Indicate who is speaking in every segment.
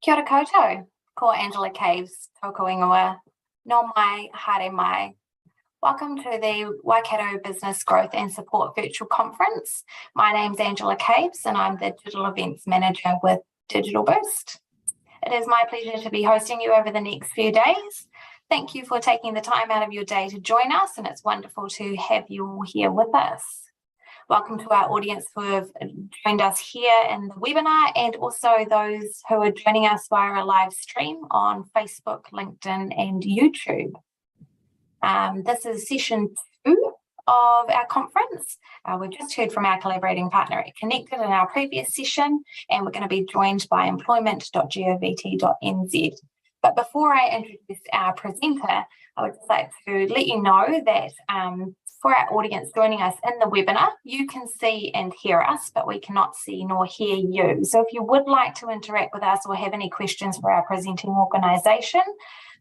Speaker 1: Kia ora koutou, ko Angela Caves, toko ingoa, no mai, haere mai. Welcome to the Waikato Business Growth and Support Virtual Conference. My name's Angela Caves and I'm the Digital Events Manager with Digital Boost. It is my pleasure to be hosting you over the next few days. Thank you for taking the time out of your day to join us, and it's wonderful to have you all here with us. Welcome to our audience who have joined us here in the webinar, and also those who are joining us via a live stream on Facebook, LinkedIn and YouTube. This is session 2 of our conference. We've just heard from our collaborating partner at Connected in our previous session, and we're going to be joined by Employment.govt.nz. But before I introduce our presenter, I would just like to let you know that for our audience joining us in the webinar, you can see and hear us, but we cannot see nor hear you. So if you would like to interact with us or have any questions for our presenting organisation,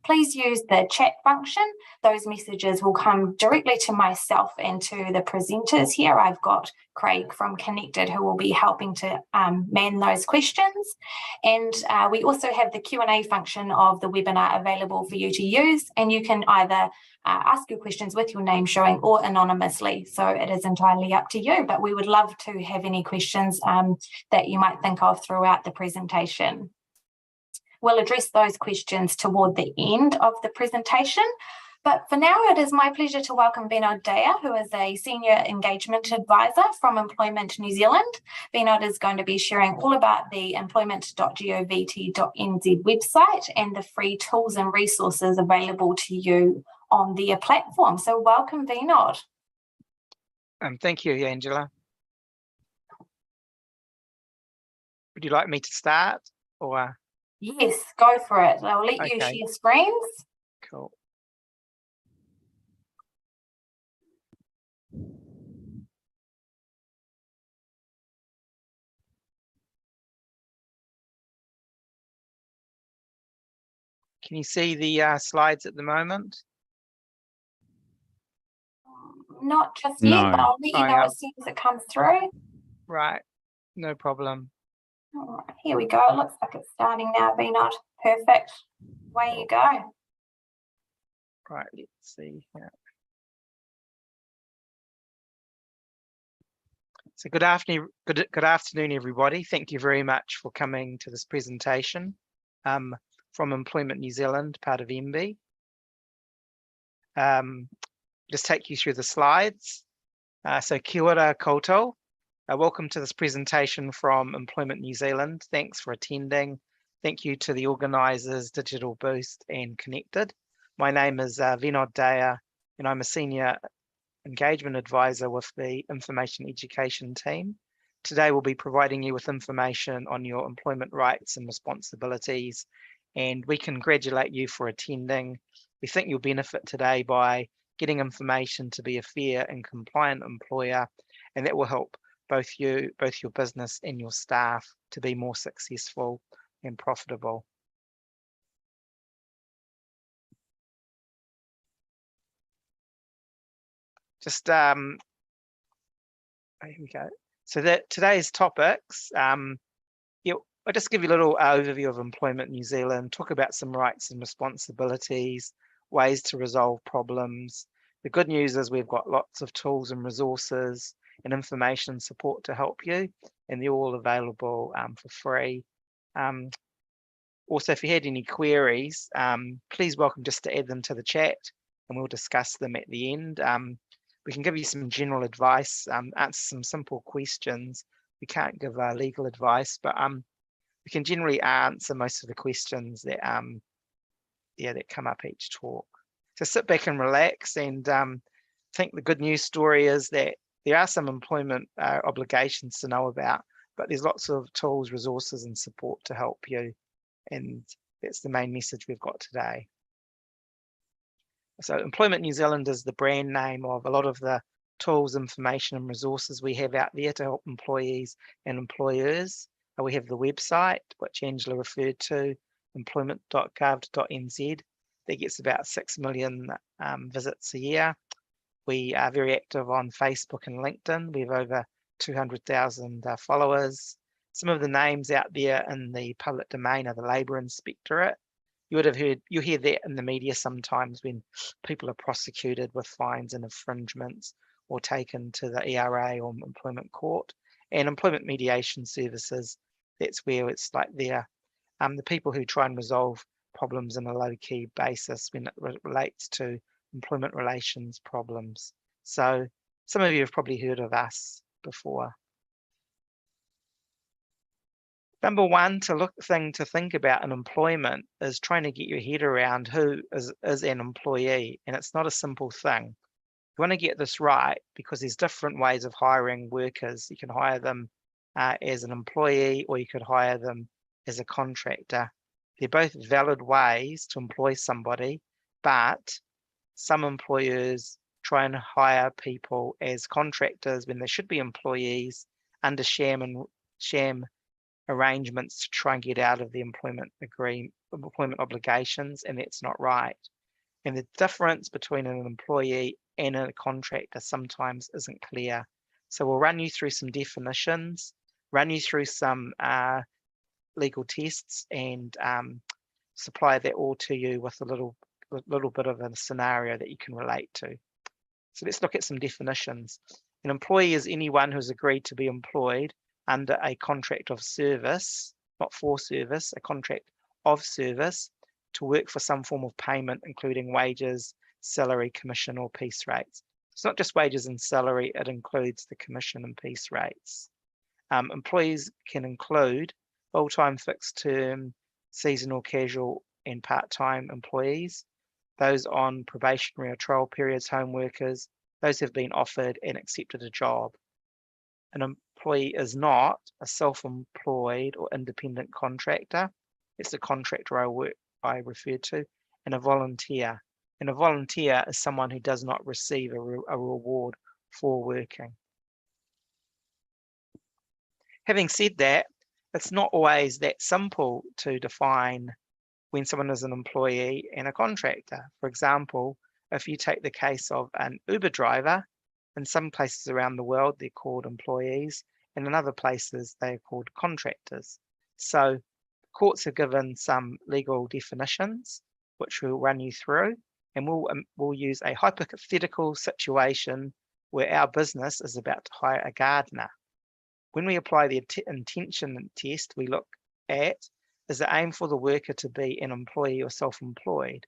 Speaker 1: please use the chat function. Those messages will come directly to myself and to the presenters here. I've got Craig from Connected who will be helping to man those questions. And we also have the Q&A function of the webinar available for you to use, and you can either ask your questions with your name showing or anonymously. So it is entirely up to you, but we would love to have any questions that you might think of throughout the presentation. We'll address those questions toward the end of the presentation. But for now, it is my pleasure to welcome Vinod Daya, who is a Senior Engagement Advisor from Employment New Zealand. Vinod is going to be sharing all about the Employment.govt.nz website and the free tools and resources available to you on their platform. So welcome, Vinod.
Speaker 2: Thank you, Angela. Would you like me to start or?
Speaker 1: Yes, go for it. I'll let you share screens.
Speaker 2: Cool. Can you see the slides at the moment?
Speaker 1: Not just yet, but I'll let you know as soon as it comes through.
Speaker 2: Right, no problem.
Speaker 1: All right, here we go. It looks like it's starting now, Vinod. Perfect. Away you go.
Speaker 2: Right, let's see here. So good afternoon, everybody. Thank you very much for coming to this presentation from Employment New Zealand, part of MB. Just take you through the slides. So kia ora koutou. Welcome to this presentation from Employment New Zealand. Thanks for attending. Thank you to the organisers, Digital Boost and Connected. My name is Vinod Daya, and I'm a Senior Engagement Advisor with the Information Education team. Today we'll be providing you with information on your employment rights and responsibilities, and we congratulate you for attending. We think you'll benefit today by getting information to be a fair and compliant employer, and that will help both your business and your staff to be more successful and profitable. Just here we go. So today's topics, I'll just give you a little overview of Employment New Zealand, talk about some rights and responsibilities, ways to resolve problems. The good news is we've got lots of tools and resources and information support to help you, and they're all available for free. Also, if you had any queries, please welcome just to add them to the chat and we'll discuss them at the end. We can give you some general advice, answer some simple questions. We can't give legal advice, but we can generally answer most of the questions that that come up each talk. So sit back and relax, and I think the good news story is that there are some employment obligations to know about, but there's lots of tools, resources and support to help you, and that's the main message we've got today. So Employment New Zealand is the brand name of a lot of the tools, information and resources we have out there to help employees and employers. We have the website, which Angela referred to, employment.govt.nz. That gets about 6 million visits a year. We are very active on Facebook and LinkedIn. We have over 200,000 followers. Some of the names out there in the public domain are the Labour Inspectorate. You hear that in the media sometimes when people are prosecuted with fines and infringements or taken to the ERA or employment court. And employment mediation services, that's where it's like the people who try and resolve problems on a low-key basis when it relates to employment relations problems. So some of you have probably heard of us before. Number one thing to think about in employment is trying to get your head around who is an employee, and it's not a simple thing. You want to get this right because there's different ways of hiring workers. You can hire them as an employee, or you could hire them as a contractor. They're both valid ways to employ somebody, but some employers try and hire people as contractors when they should be employees under sham arrangements to try and get out of the employment obligations, and that's not right. And the difference between an employee and a contractor sometimes isn't clear. So we'll run you through some definitions, run you through some legal tests, and supply that all to you with a little bit of a scenario that you can relate to. So let's look at some definitions. An employee is anyone who's agreed to be employed under a contract of service, not for service, a contract of service to work for some form of payment, including wages, salary, commission, or piece rates. It's not just wages and salary, it includes the commission and piece rates. Employees can include full-time, fixed-term, seasonal, casual, and part-time employees, those on probationary or trial periods, home workers, those who have been offered and accepted a job. An employee is not a self-employed or independent contractor. It's the contractor I referred to, and a volunteer. And a volunteer is someone who does not receive a reward for working. Having said that, it's not always that simple to define when someone is an employee and a contractor. For example, if you take the case of an Uber driver, in some places around the world, they're called employees, and in other places, they are called contractors. So courts have given some legal definitions, which we'll run you through, and we'll use a hypothetical situation where our business is about to hire a gardener. When we apply the intention test, we look at, is the aim for the worker to be an employee or self-employed?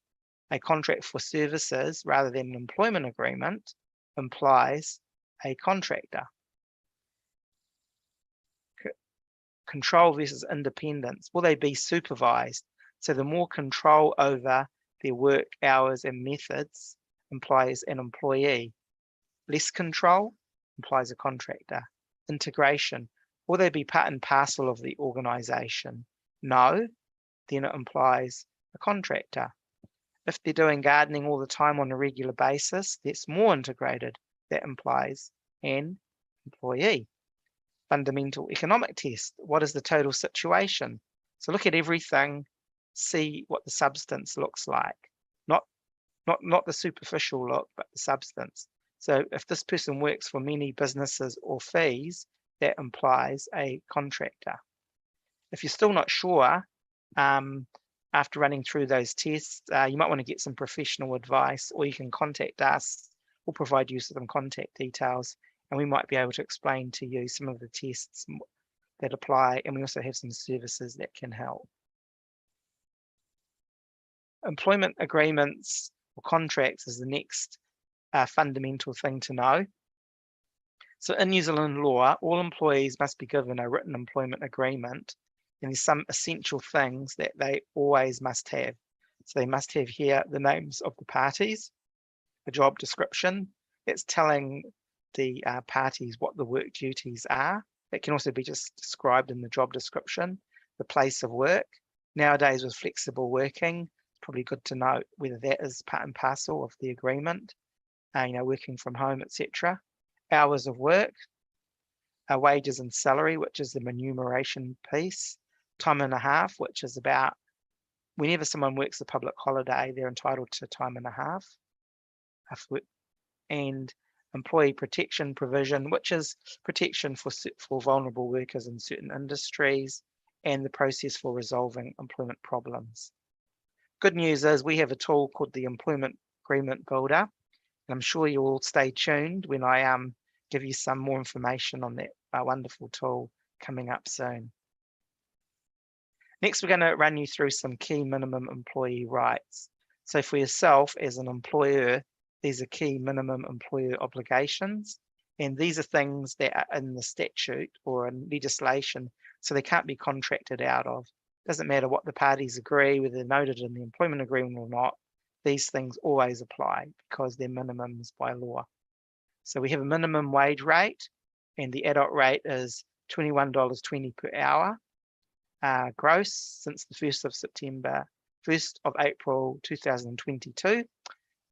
Speaker 2: A contract for services rather than an employment agreement implies a contractor. Control versus independence. Will they be supervised? So the more control over their work hours and methods implies an employee. Less control implies a contractor. Integration. Will they be part and parcel of the organization? No, then it implies a contractor. If they're doing gardening all the time on a regular basis, that's more integrated. That implies an employee. Fundamental economic test. What is the total situation? So look at everything, see what the substance looks like. Not the superficial look, but the substance. So if this person works for many businesses or fees, that implies a contractor. If you're still not sure, after running through those tests, you might want to get some professional advice, or you can contact us. We'll provide you some contact details, and we might be able to explain to you some of the tests that apply, and we also have some services that can help. Employment agreements or contracts is the next fundamental thing to know. So in New Zealand law, all employees must be given a written employment agreement, and there's some essential things that they always must have. So they must have here the names of the parties, a job description that's telling the parties what the work duties are. It can also be just described in the job description, the place of work. Nowadays with flexible working, it's probably good to know whether that is part and parcel of the agreement, working from home, etc. Hours of work, wages and salary, which is the remuneration piece, time and a half, which is about whenever someone works a public holiday, they're entitled to time and a half, and employee protection provision, which is protection for vulnerable workers in certain industries, and the process for resolving employment problems. Good news is we have a tool called the Employment Agreement Builder, and I'm sure you'll all stay tuned when I give you some more information on that wonderful tool coming up soon. Next, we're going to run you through some key minimum employee rights. So for yourself as an employer, these are key minimum employer obligations, and these are things that are in the statute or in legislation, so they can't be contracted out of. Doesn't matter what the parties agree, whether they're noted in the employment agreement or not, these things always apply because they're minimums by law. So we have a minimum wage rate, and the adult rate is $21.20 per hour gross since the 1st of April 2022,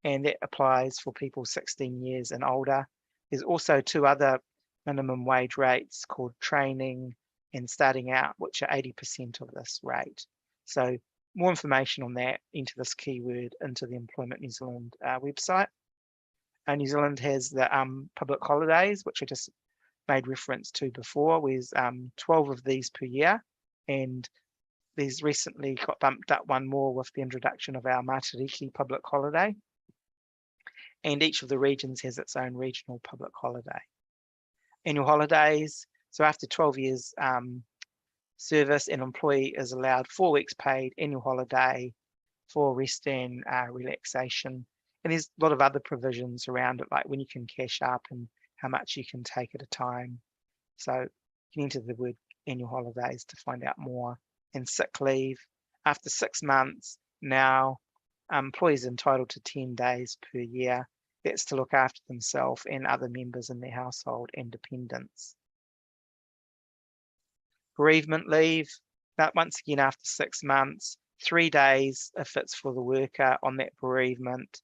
Speaker 2: and that applies for people 16 years and older. There's also two other minimum wage rates called training and starting out, which are 80% of this rate. So more information on that, enter this keyword into the Employment New Zealand website. New Zealand has the public holidays, which I just made reference to before. There's 12 of these per year, and there's recently got bumped up one more with the introduction of our Matariki public holiday. And each of the regions has its own regional public holiday. Annual holidays, so after 12 years service, an employee is allowed 4 weeks paid annual holiday for rest and relaxation. And there's a lot of other provisions around it, like when you can cash up and how much you can take at a time. So you can enter the word annual holidays to find out more. And sick leave, after 6 months, now employees are entitled to 10 days per year. That's to look after themselves and other members in their household and dependents. Bereavement leave, that once again after 6 months, 3 days if it's for the worker on that bereavement.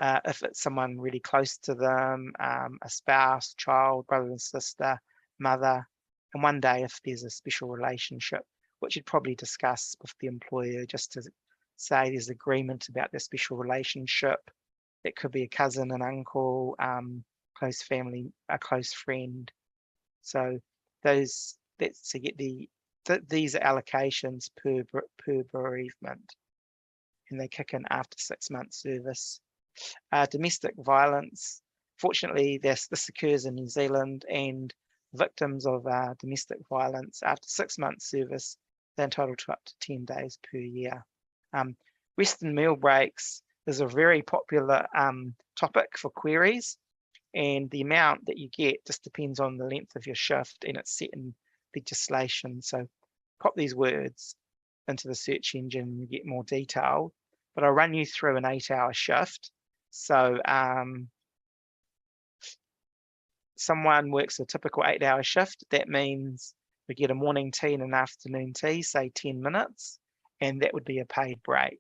Speaker 2: If it's someone really close to them, a spouse, child, brother and sister, mother, and 1 day if there's a special relationship, which you'd probably discuss with the employer just to say there's agreement about their special relationship. It could be a cousin, an uncle, close family, a close friend. So these are allocations per bereavement, and they kick in after 6 months service. Domestic violence, fortunately this occurs in New Zealand, and victims of domestic violence after 6 months service, they're entitled to up to 10 days per year. Rest and meal breaks is a very popular topic for queries, and the amount that you get just depends on the length of your shift, and it's set in legislation. So pop these words into the search engine and you get more detail, but I'll run you through an 8-hour shift. So someone works a typical 8-hour shift. That means we get a morning tea and an afternoon tea, say 10 minutes, and that would be a paid break.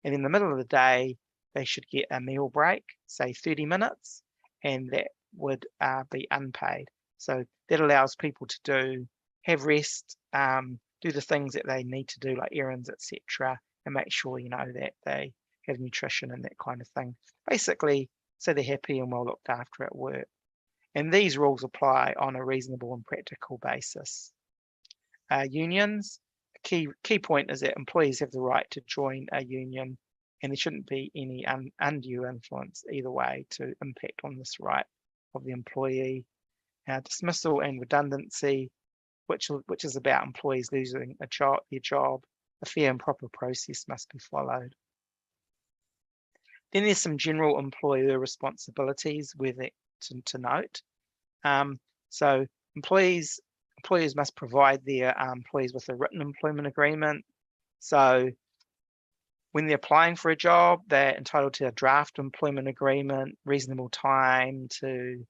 Speaker 2: And in the middle of the day, they should get a meal break, say 30 minutes, and that would be unpaid. So that allows people to have rest, do the things that they need to do, like errands, etc., and make sure, that they have nutrition and that kind of thing. Basically, so they're happy and well looked after at work. And these rules apply on a reasonable and practical basis. Unions, a key point is that employees have the right to join a union, and there shouldn't be any undue influence either way to impact on this right of the employee. Dismissal and redundancy, which is about employees losing their job, a fair and proper process must be followed. Then there's some general employer responsibilities with it to note. So employers must provide their employees with a written employment agreement. So when they're applying for a job, they're entitled to a draft employment agreement, reasonable time to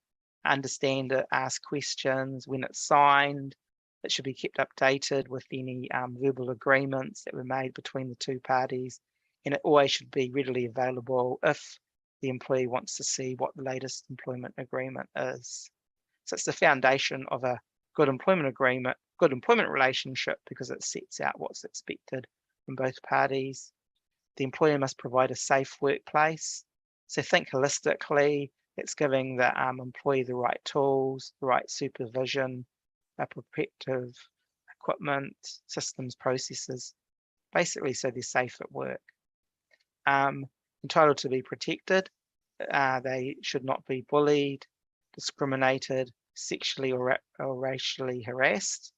Speaker 2: understand it, ask questions. When it's signed, it should be kept updated with any verbal agreements that were made between the two parties. And it always should be readily available if the employee wants to see what the latest employment agreement is. So it's the foundation of a good employment agreement, good employment relationship, because it sets out what's expected from both parties. The employer must provide a safe workplace. So think holistically, It's giving the employee the right tools, the right supervision, protective equipment, systems, processes, basically so they're safe at work. Entitled to be protected. They should not be bullied, discriminated, sexually or racially harassed.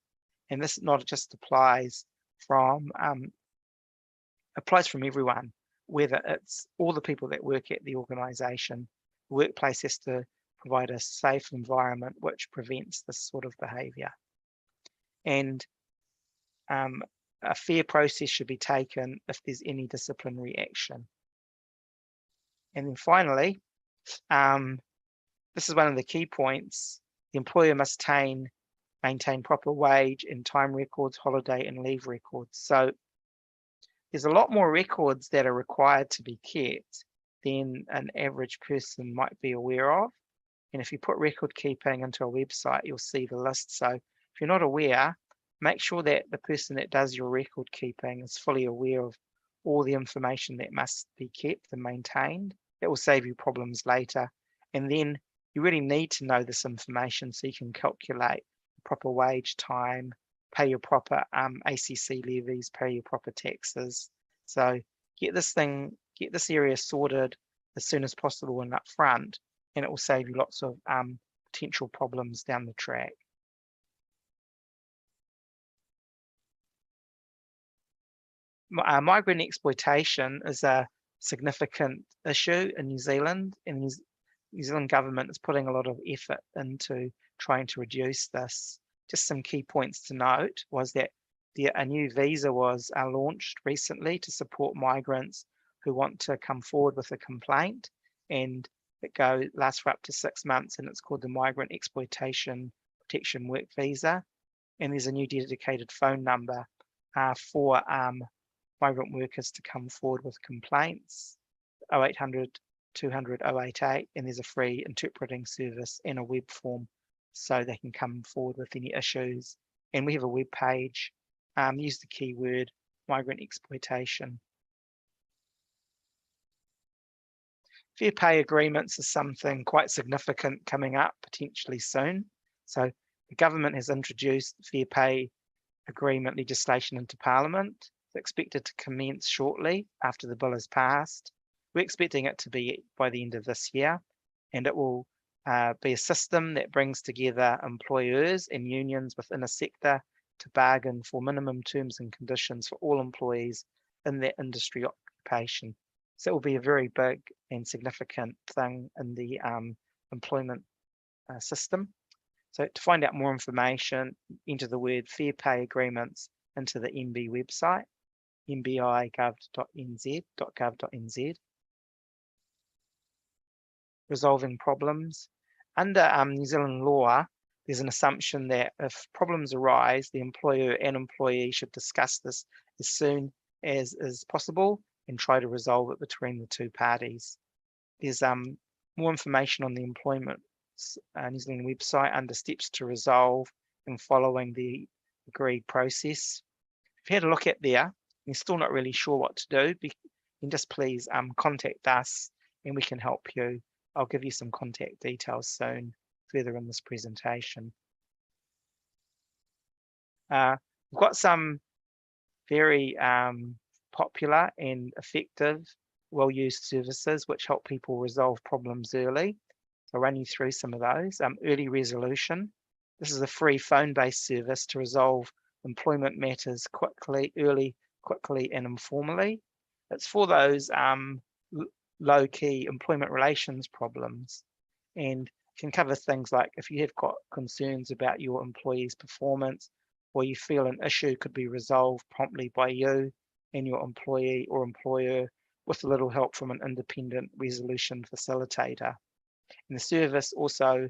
Speaker 2: And this not just applies from everyone, whether it's all the people that work at the organisation. The workplace has to provide a safe environment which prevents this sort of behaviour. And a fair process should be taken if there's any disciplinary action. And then finally, this is one of the key points. The employer must maintain proper wage and time records, holiday and leave records. So there's a lot more records that are required to be kept than an average person might be aware of. And if you put record keeping into a website, you'll see the list. So if you're not aware, make sure that the person that does your record keeping is fully aware of all the information that must be kept and maintained. That will save you problems later. And then you really need to know this information so you can calculate the proper wage, time, pay your proper ACC levies, pay your proper taxes. So get this area sorted as soon as possible and up front, and it will save you lots of potential problems down the track. Migrant exploitation is a significant issue in New Zealand, and the New Zealand government is putting a lot of effort into trying to reduce this. Just some key points to note was that a new visa was launched recently to support migrants who want to come forward with a complaint, and it lasts for up to 6 months, and it's called the Migrant Exploitation Protection Work Visa. And there's a new dedicated phone number for migrant workers to come forward with complaints, 0800 200 088, and there's a free interpreting service and a web form so they can come forward with any issues. And we have a web page. Use the keyword migrant exploitation. Fair pay agreements is something quite significant coming up potentially soon. So the government has introduced fair pay agreement legislation into Parliament. It's expected to commence shortly after the bill is passed. We're expecting it to be by the end of this year, and it will be a system that brings together employers and unions within a sector to bargain for minimum terms and conditions for all employees in that industry occupation. So it will be a very big and significant thing in the employment system. So to find out more information, enter the word fair pay agreements into the MB website, Employment.govt.nz. Resolving problems. Under New Zealand law, there's an assumption that if problems arise, the employer and employee should discuss this as soon as is possible and try to resolve it between the two parties. There's more information on the Employment New Zealand website under steps to resolve and following the agreed process. If you had a look at there, and you're still not really sure what to do, then just please contact us and we can help you. I'll give you some contact details soon, further in this presentation. We've got some very popular and effective, well-used services which help people resolve problems early. So I'll run you through some of those. Early resolution. This is a free phone-based service to resolve employment matters quickly and informally. It's for those low-key employment relations problems, and can cover things like if you have got concerns about your employee's performance, or you feel an issue could be resolved promptly by you and your employee or employer with a little help from an independent resolution facilitator. And the service also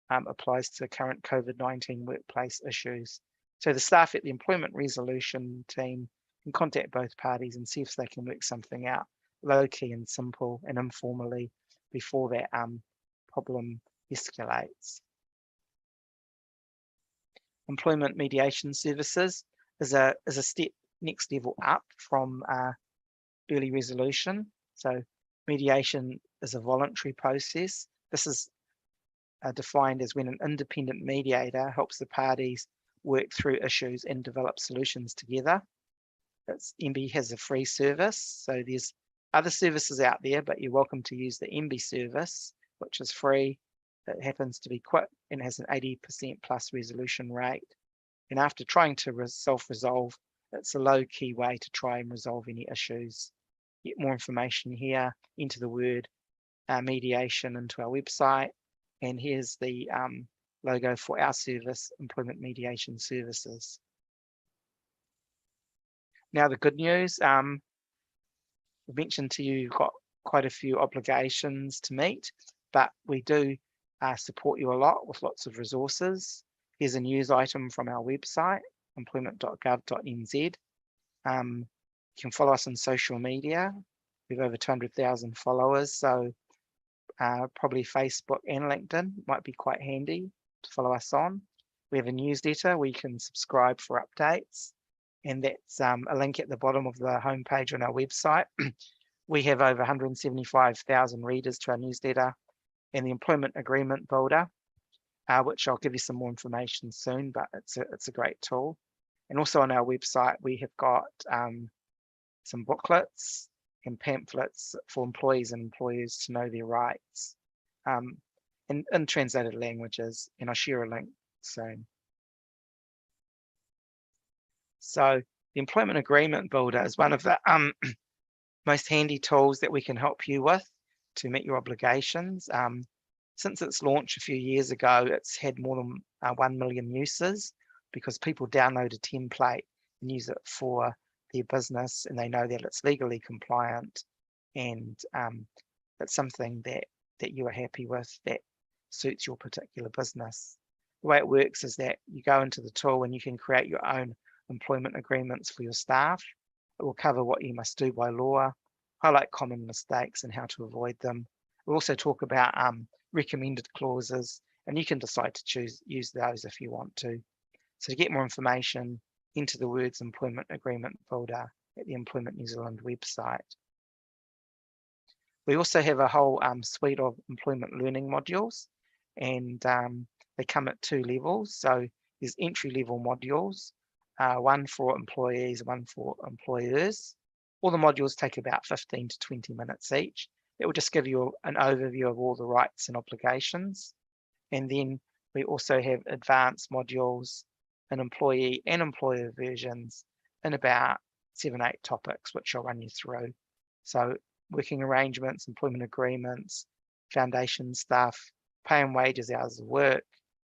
Speaker 2: applies to current COVID-19 workplace issues. So the staff at the employment resolution team can contact both parties and see if they can work something out low-key and simple and informally before that problem escalates. Employment mediation services is a step next level up from early resolution. So mediation is a voluntary process This is defined as when an independent mediator helps the parties work through issues and develop solutions together. MB has a free service, so there's other services out there, but you're welcome to use the MB service, which is free. It happens to be quick and has an 80% plus resolution rate. And after trying to self-resolve, it's a low-key way to try and resolve any issues. Get more information here, enter the word mediation into our website, and here's the logo for our service, Employment Mediation Services. Now the good news, we mentioned to you, you've got quite a few obligations to meet, but we do support you a lot with lots of resources. Here's a news item from our website, Employment.govt.nz. You can follow us on social media. We have over 200,000 followers, so probably Facebook and LinkedIn might be quite handy to follow us on. We have a newsletter where you can subscribe for updates, and that's a link at the bottom of the homepage on our website. We have over 175,000 readers to our newsletter, and the Employment Agreement Builder, which I'll give you some more information soon, but it's a great tool. And also on our website, we have got some booklets and pamphlets for employees and employers to know their rights in translated languages, and I'll share a link soon. So the Employment Agreement Builder is one of the most handy tools that we can help you with to meet your obligations. Since its launch a few years ago, it's had more than 1 million uses because people download a template and use it for their business, and they know that it's legally compliant and it's something that you are happy with that suits your particular business. The way it works is that you go into the tool and you can create your own employment agreements for your staff. It will cover what you must do by law, highlight common mistakes and how to avoid them. We'll also talk about recommended clauses, and you can decide to use those if you want to. So to get more information, enter the words Employment Agreement Builder at the Employment New Zealand website. We also have a whole suite of employment learning modules, and they come at 2 levels. So there's entry-level modules, one for employees, one for employers. All the modules take about 15 to 20 minutes each. It will just give you an overview of all the rights and obligations. And then we also have advanced modules and employee and employer versions in about 7-8 topics, which I'll run you through. So working arrangements, employment agreements, foundation stuff, pay and wages, hours of work,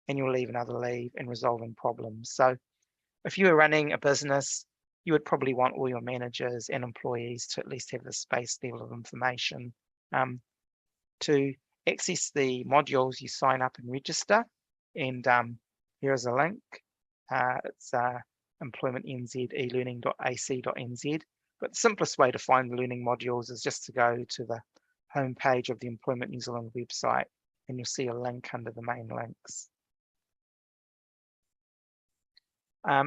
Speaker 2: annual leave and other leave, and resolving problems. So if you were running a business, you would probably want all your managers and employees to at least have this base level of information. To access the modules, you sign up and register, and here is a link. It's employment.nz.elearning.ac.nz. But the simplest way to find the learning modules is just to go to the home page of the Employment New Zealand website, and you'll see a link under the main links.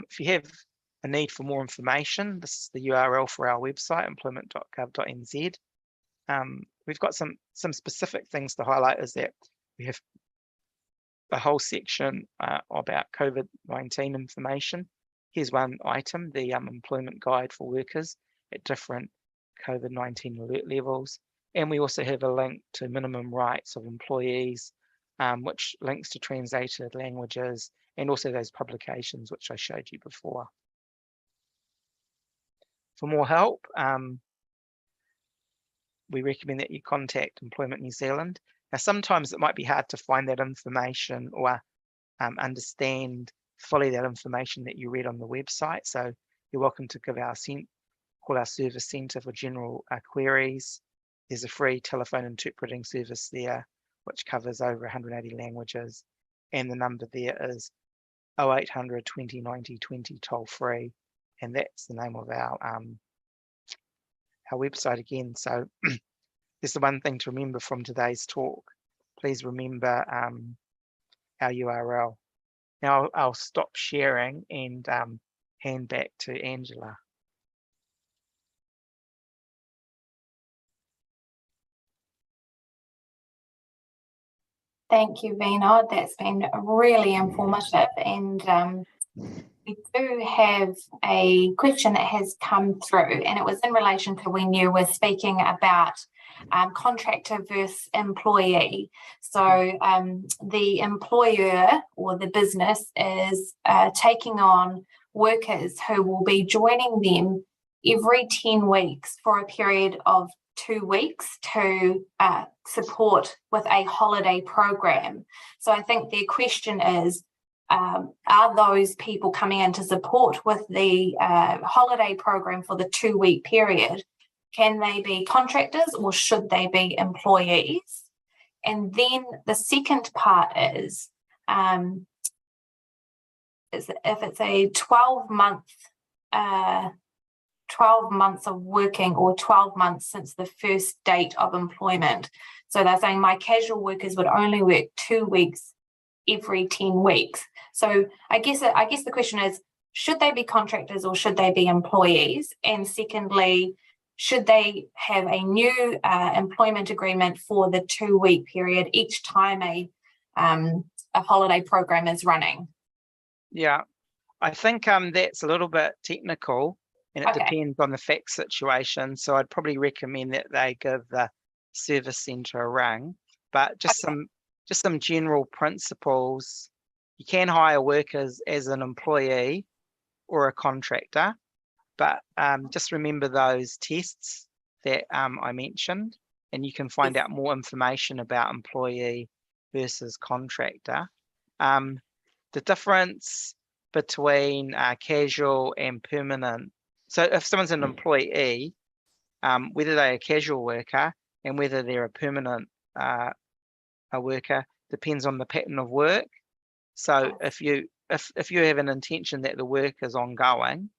Speaker 2: If you have a need for more information, this is the URL for our website, Employment.govt.nz. We've got some specific things to highlight, is that we have a whole section about COVID-19 information. Here's one item, the employment guide for workers at different COVID-19 alert levels. And we also have a link to minimum rights of employees, which links to translated languages, and also those publications which I showed you before. For more help, we recommend that you contact Employment New Zealand. Now, sometimes it might be hard to find that information or understand fully that information that you read on the website. So you're welcome to call our service centre for general queries. There's a free telephone interpreting service there, which covers over 180 languages. And the number there is 0800 20 90 20 toll free. And that's the name of our website again. So there's the one thing to remember from today's talk. Please remember our URL. Now I'll stop sharing and hand back to Angela.
Speaker 1: Thank you, Vinod. That's been really informative, and we do have a question that has come through, and it was in relation to when you were speaking about contractor versus employee. So the employer or the business is taking on workers who will be joining them every 10 weeks for a period of 2 weeks to support with a holiday program. So I think their question is, are those people coming in to support with the holiday program for the 2-week period, can they be contractors or should they be employees? And then the second part is if it's a 12 months of working or 12 months since the first date of employment. So they're saying my casual workers would only work 2 weeks every 10 weeks. So I guess the question is, should they be contractors or should they be employees? And secondly, should they have a new employment agreement for the 2-week period each time a holiday program is running?
Speaker 2: Yeah, I think that's a little bit technical, and it depends on the fact situation. So I'd probably recommend that they give the service centre a ring. But just some general principles. You can hire workers as an employee or a contractor, but just remember those tests that I mentioned, and you can find out more information about employee versus contractor. The difference between casual and permanent. So if someone's an employee, whether they're a casual worker and whether they're a permanent a worker depends on the pattern of work. So if you have an intention that the work is ongoing,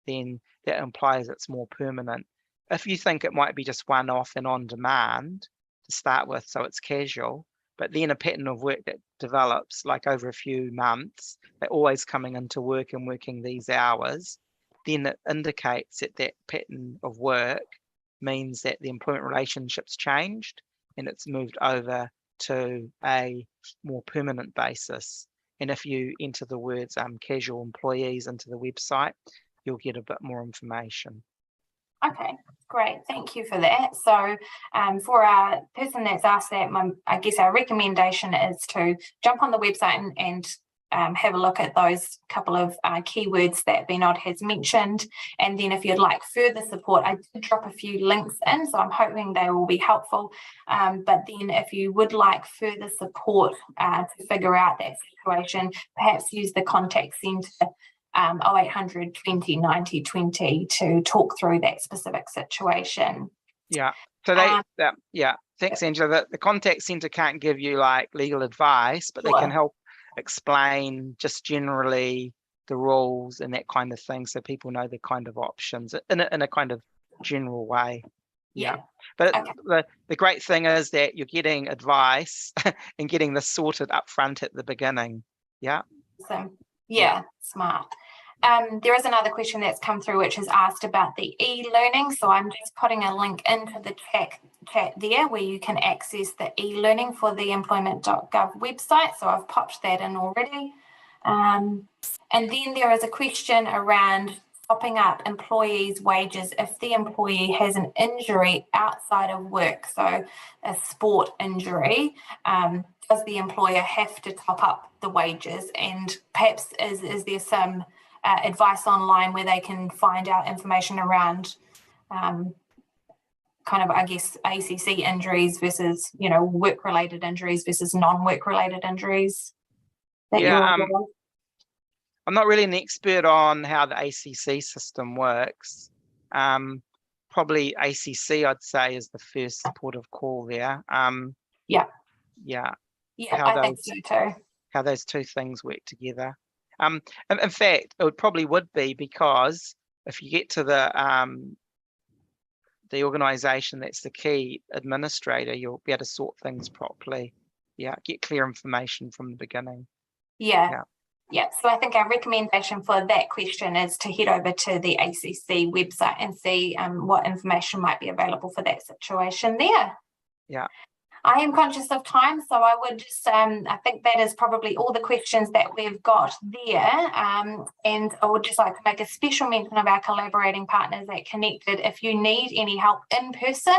Speaker 2: then that implies it's more permanent. If you think it might be just one-off and on demand to start with, so it's casual, but then a pattern of work that develops like over a few months, they're always coming into work and working these hours, then it indicates that that pattern of work means that the employment relationship's changed and it's moved over to a more permanent basis. And if you enter the words casual employees into the website, you'll get a bit more information.
Speaker 1: Okay, great. Thank you for that. So for our person that's asked that, I guess our recommendation is to jump on the website and have a look at those couple of keywords that Vinod has mentioned. And then if you'd like further support, I did drop a few links in, so I'm hoping they will be helpful. But then if you would like further support to figure out that situation, perhaps use the contact centre 0800 20 90 20 to talk through that specific situation.
Speaker 2: Yeah. So thanks, Angela. The contact centre can't give you like legal advice, but they can help explain just generally the rules and that kind of thing, so people know the kind of options in a kind of general way. Yeah. But the great thing is that you're getting advice and getting this sorted up front at the beginning. Yeah.
Speaker 1: So smart. There is another question that's come through which has asked about the e-learning. So I'm just putting a link into the chat there where you can access the e-learning for the Employment.gov website. So I've popped that in already. And then there is a question around topping up employees' wages if the employee has an injury outside of work, so a sport injury. Does the employer have to top up the wages? And perhaps is there some advice online where they can find out information around kind of, I guess, ACC injuries versus, work-related injuries versus non-work-related injues?
Speaker 2: I'm not really an expert on how the ACC system works. Probably ACC, I'd say, is the first port of call there.
Speaker 1: I think so too.
Speaker 2: How those two things work together. In fact, it probably would be, because if you get to the organisation that's the key administrator, you'll be able to sort things properly. Yeah, get clear information from the beginning.
Speaker 1: Yeah. So I think our recommendation for that question is to head over to the ACC website and see what information might be available for that situation there.
Speaker 2: Yeah.
Speaker 1: I am conscious of time, so I would just, I think that is probably all the questions that we've got there. And I would just like to make a special mention of our collaborating partners at Connected. If you need any help in person,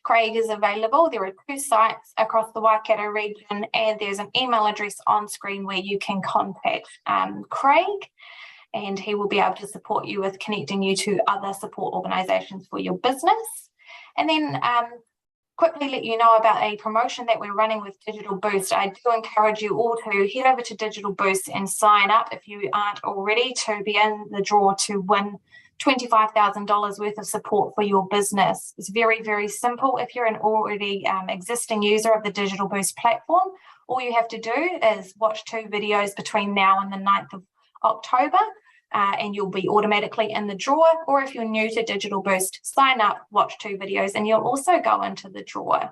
Speaker 1: Craig is available. There are 2 sites across the Waikato region, and there's an email address on screen where you can contact Craig, and he will be able to support you with connecting you to other support organisations for your business. And then quickly let you know about a promotion that we're running with Digital Boost. I do encourage you all to head over to Digital Boost and sign up if you aren't already, to be in the draw to win $25,000 worth of support for your business. It's very, very simple. If you're an already existing user of the Digital Boost platform, all you have to do is watch 2 videos between now and the 9th of October. And you'll be automatically in the draw. Or if you're new to Digital Boost, sign up, watch 2 videos, and you'll also go into the draw.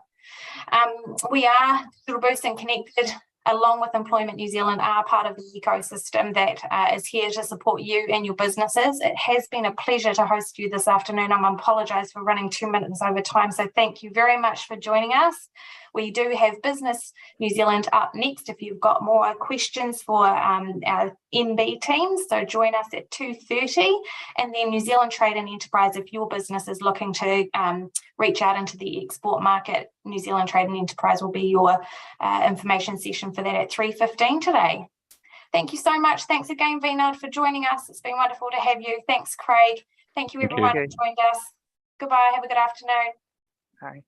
Speaker 1: We are, Digital Boost and Connected, along with Employment New Zealand, are part of the ecosystem that is here to support you and your businesses. It has been a pleasure to host you this afternoon. I apologise for running 2 minutes over time, so thank you very much for joining us. We do have Business New Zealand up next if you've got more questions for our NB teams, so join us at 2:30, and then New Zealand Trade and Enterprise if your business is looking to reach out into the export market. New Zealand Trade and Enterprise will be your information session for that at 3:15 today. Thank you so much. Thanks again, Vinod, for joining us. It's been wonderful to have you. Thanks, Craig. Thank you, everyone who joined us. Goodbye. Have a good afternoon.
Speaker 2: Bye.